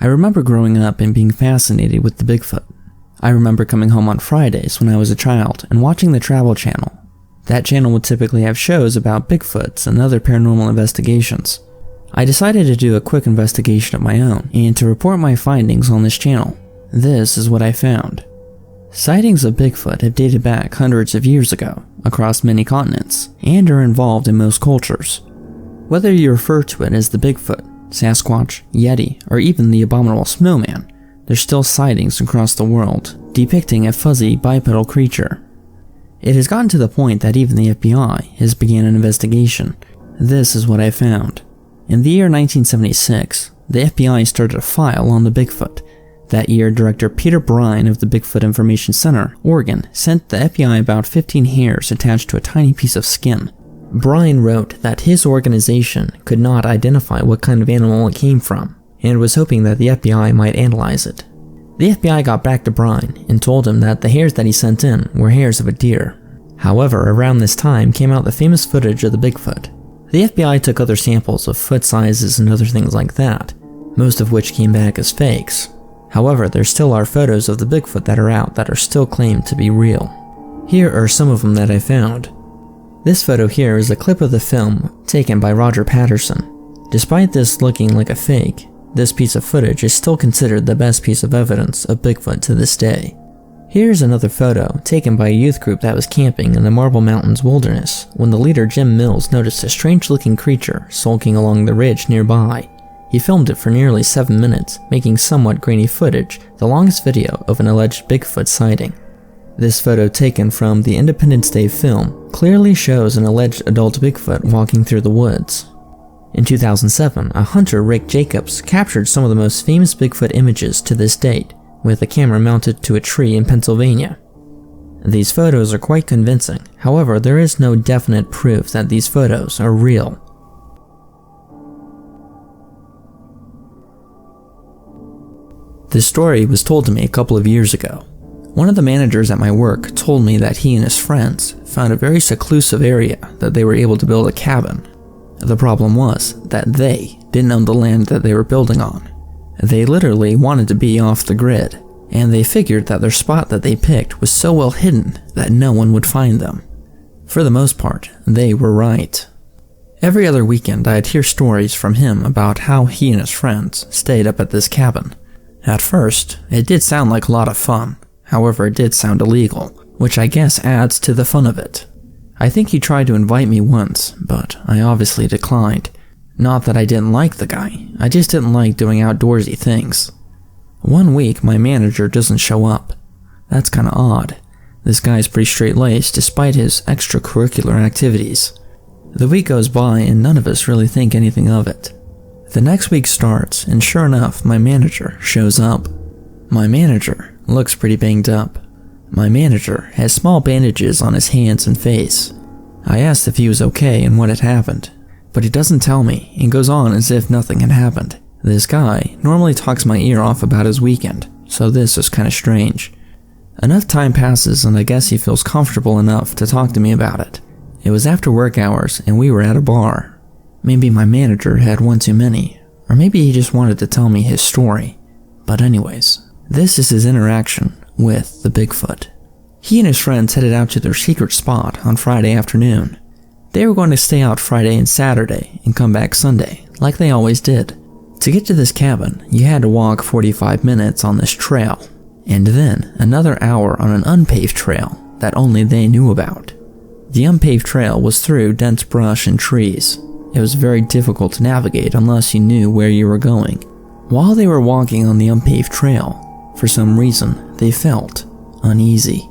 I remember growing up and being fascinated with the Bigfoot. I remember coming home on Fridays when I was a child and watching the Travel Channel. That channel would typically have shows about Bigfoots and other paranormal investigations. I decided to do a quick investigation of my own and to report my findings on this channel. This is what I found. Sightings of Bigfoot have dated back hundreds of years ago, across many continents, and are involved in most cultures. Whether you refer to it as the Bigfoot, Sasquatch, Yeti, or even the abominable snowman, there's still sightings across the world depicting a fuzzy bipedal creature. It has gotten to the point that even the FBI has begun an investigation. This is what I found. In the year 1976, the FBI started a file on the Bigfoot. That year, Director Peter Brine of the Bigfoot Information Center, Oregon, sent the FBI about 15 hairs attached to a tiny piece of skin. Brine wrote that his organization could not identify what kind of animal it came from, and was hoping that the FBI might analyze it. The FBI got back to Brine and told him that the hairs that he sent in were hairs of a deer. However, around this time came out the famous footage of the Bigfoot. The FBI took other samples of foot sizes and other things like that, most of which came back as fakes. However, there still are photos of the Bigfoot that are out that are still claimed to be real. Here are some of them that I found. This photo here is a clip of the film taken by Roger Patterson. Despite this looking like a fake, this piece of footage is still considered the best piece of evidence of Bigfoot to this day. Here's another photo taken by a youth group that was camping in the Marble Mountains wilderness when the leader Jim Mills noticed a strange-looking creature sulking along the ridge nearby. He filmed it for nearly 7 minutes, making somewhat grainy footage, the longest video of an alleged Bigfoot sighting. This photo taken from the Independence Day film clearly shows an alleged adult Bigfoot walking through the woods. In 2007, a hunter, Rick Jacobs, captured some of the most famous Bigfoot images to this date, with a camera mounted to a tree in Pennsylvania. These photos are quite convincing, however, there is no definite proof that these photos are real. This story was told to me a couple of years ago. One of the managers at my work told me that he and his friends found a very seclusive area that they were able to build a cabin. The problem was that they didn't own the land that they were building on. They literally wanted to be off the grid, and they figured that their spot that they picked was so well hidden that no one would find them. For the most part, they were right. Every other weekend I'd hear stories from him about how he and his friends stayed up at this cabin. At first, it did sound like a lot of fun, however it did sound illegal, which I guess adds to the fun of it. I think he tried to invite me once, but I obviously declined. Not that I didn't like the guy, I just didn't like doing outdoorsy things. One week my manager doesn't show up. That's kinda odd. This guy's pretty straight-laced despite his extracurricular activities. The week goes by and none of us really think anything of it. The next week starts, and sure enough, my manager shows up. My manager looks pretty banged up. My manager has small bandages on his hands and face. I asked if he was okay and what had happened, but he doesn't tell me and goes on as if nothing had happened. This guy normally talks my ear off about his weekend, so this is kinda strange. Enough time passes and I guess he feels comfortable enough to talk to me about it. It was after work hours and we were at a bar. Maybe my manager had one too many, or maybe he just wanted to tell me his story. But anyways, this is his interaction with the Bigfoot. He and his friends headed out to their secret spot on Friday afternoon. They were going to stay out Friday and Saturday and come back Sunday, like they always did. To get to this cabin, you had to walk 45 minutes on this trail, and then another hour on an unpaved trail that only they knew about. The unpaved trail was through dense brush and trees. It was very difficult to navigate unless you knew where you were going. While they were walking on the unpaved trail, for some reason, they felt uneasy.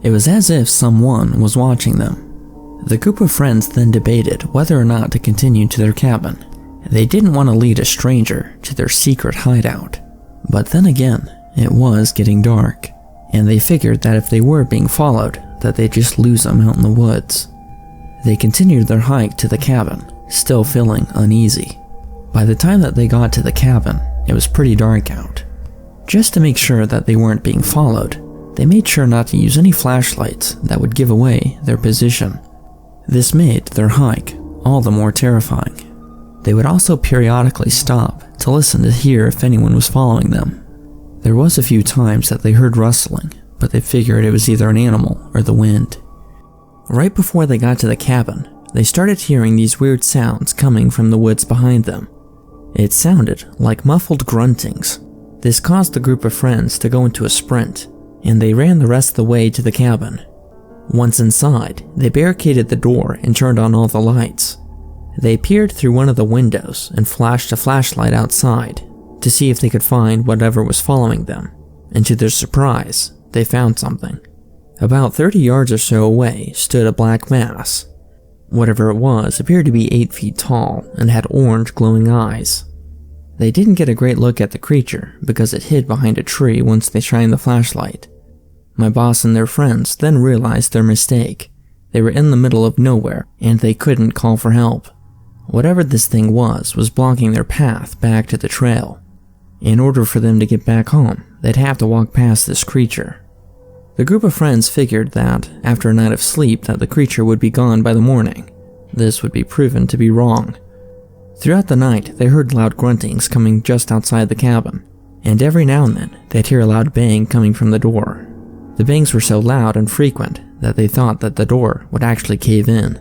It was as if someone was watching them. The group of friends then debated whether or not to continue to their cabin. They didn't want to lead a stranger to their secret hideout. But then again, it was getting dark, and they figured that if they were being followed, that they'd just lose them out in the woods. They continued their hike to the cabin, still feeling uneasy. By the time that they got to the cabin, it was pretty dark out. Just to make sure that they weren't being followed, they made sure not to use any flashlights that would give away their position. This made their hike all the more terrifying. They would also periodically stop to listen to hear if anyone was following them. There was a few times that they heard rustling, but they figured it was either an animal or the wind. Right before they got to the cabin, they started hearing these weird sounds coming from the woods behind them. It sounded like muffled gruntings. This caused the group of friends to go into a sprint, and they ran the rest of the way to the cabin. Once inside, they barricaded the door and turned on all the lights. They peered through one of the windows and flashed a flashlight outside to see if they could find whatever was following them, and to their surprise, they found something. About 30 yards or so away stood a black mass. Whatever it was appeared to be 8 feet tall and had orange glowing eyes. They didn't get a great look at the creature because it hid behind a tree once they shined the flashlight. My boss and their friends then realized their mistake. They were in the middle of nowhere and they couldn't call for help. Whatever this thing was blocking their path back to the trail. In order for them to get back home, they'd have to walk past this creature. The group of friends figured that, after a night of sleep, that the creature would be gone by the morning. This would be proven to be wrong. Throughout the night, they heard loud gruntings coming just outside the cabin, and every now and then, they'd hear a loud bang coming from the door. The bangs were so loud and frequent that they thought that the door would actually cave in.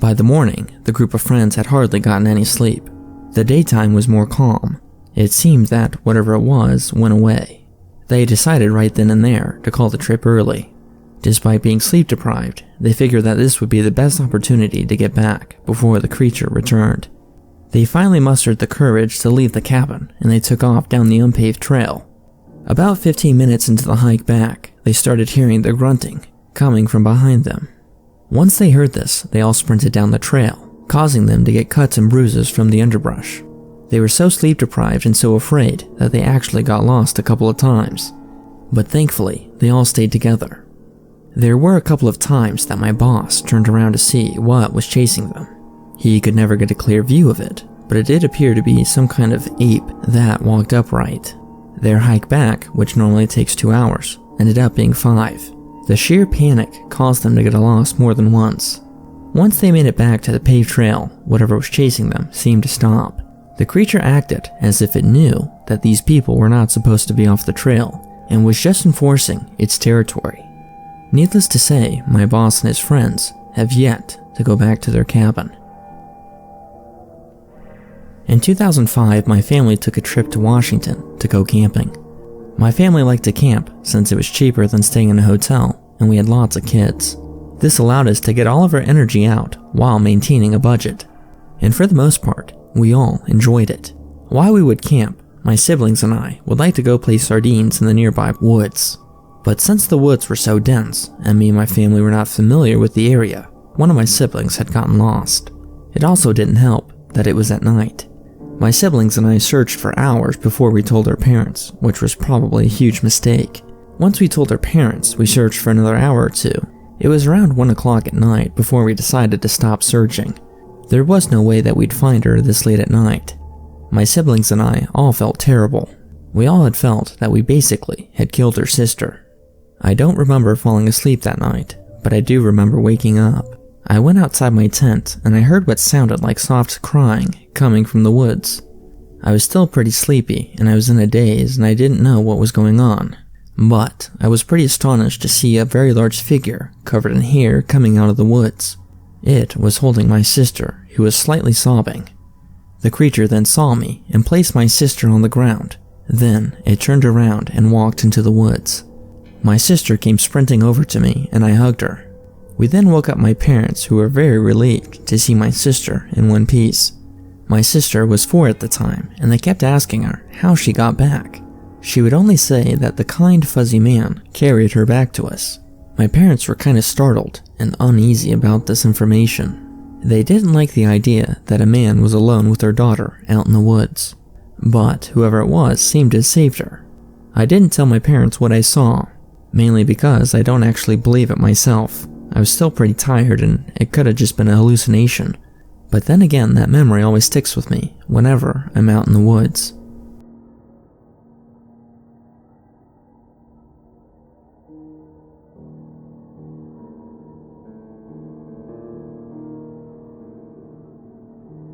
By the morning, the group of friends had hardly gotten any sleep. The daytime was more calm. It seemed that whatever it was went away. They decided right then and there to call the trip early. Despite being sleep deprived, they figured that this would be the best opportunity to get back before the creature returned. They finally mustered the courage to leave the cabin and they took off down the unpaved trail. About 15 minutes into the hike back, they started hearing the grunting coming from behind them. Once they heard this, they all sprinted down the trail, causing them to get cuts and bruises from the underbrush. They were so sleep deprived and so afraid that they actually got lost a couple of times. But thankfully, they all stayed together. There were a couple of times that my boss turned around to see what was chasing them. He could never get a clear view of it, but it did appear to be some kind of ape that walked upright. Their hike back, which normally takes 2 hours, ended up being 5. The sheer panic caused them to get lost more than once. Once they made it back to the paved trail, whatever was chasing them seemed to stop. The creature acted as if it knew that these people were not supposed to be off the trail and was just enforcing its territory. Needless to say, my boss and his friends have yet to go back to their cabin. In 2005, my family took a trip to Washington to go camping. My family liked to camp since it was cheaper than staying in a hotel and we had lots of kids. This allowed us to get all of our energy out while maintaining a budget. And for the most part, we all enjoyed it. While we would camp, my siblings and I would like to go play sardines in the nearby woods. But since the woods were so dense and me and my family were not familiar with the area, one of my siblings had gotten lost. It also didn't help that it was at night. My siblings and I searched for hours before we told our parents, which was probably a huge mistake. Once we told our parents, we searched for another hour or 2. It was around 1 o'clock at night before we decided to stop searching. There was no way that we'd find her this late at night. My siblings and I all felt terrible. We all had felt that we basically had killed her sister. I don't remember falling asleep that night, but I do remember waking up. I went outside my tent and I heard what sounded like soft crying coming from the woods. I was still pretty sleepy and I was in a daze and I didn't know what was going on. But I was pretty astonished to see a very large figure covered in hair coming out of the woods. It was holding my sister, who was slightly sobbing. The creature then saw me and placed my sister on the ground. Then it turned around and walked into the woods. My sister came sprinting over to me and I hugged her. We then woke up my parents, who were very relieved to see my sister in one piece. My sister was 4 at the time and they kept asking her how she got back. She would only say that the kind fuzzy man carried her back to us. My parents were kind of startled and uneasy about this information. They didn't like the idea that a man was alone with their daughter out in the woods. But whoever it was seemed to have saved her. I didn't tell my parents what I saw, mainly because I don't actually believe it myself. I was still pretty tired and it could have just been a hallucination. But then again, that memory always sticks with me whenever I'm out in the woods.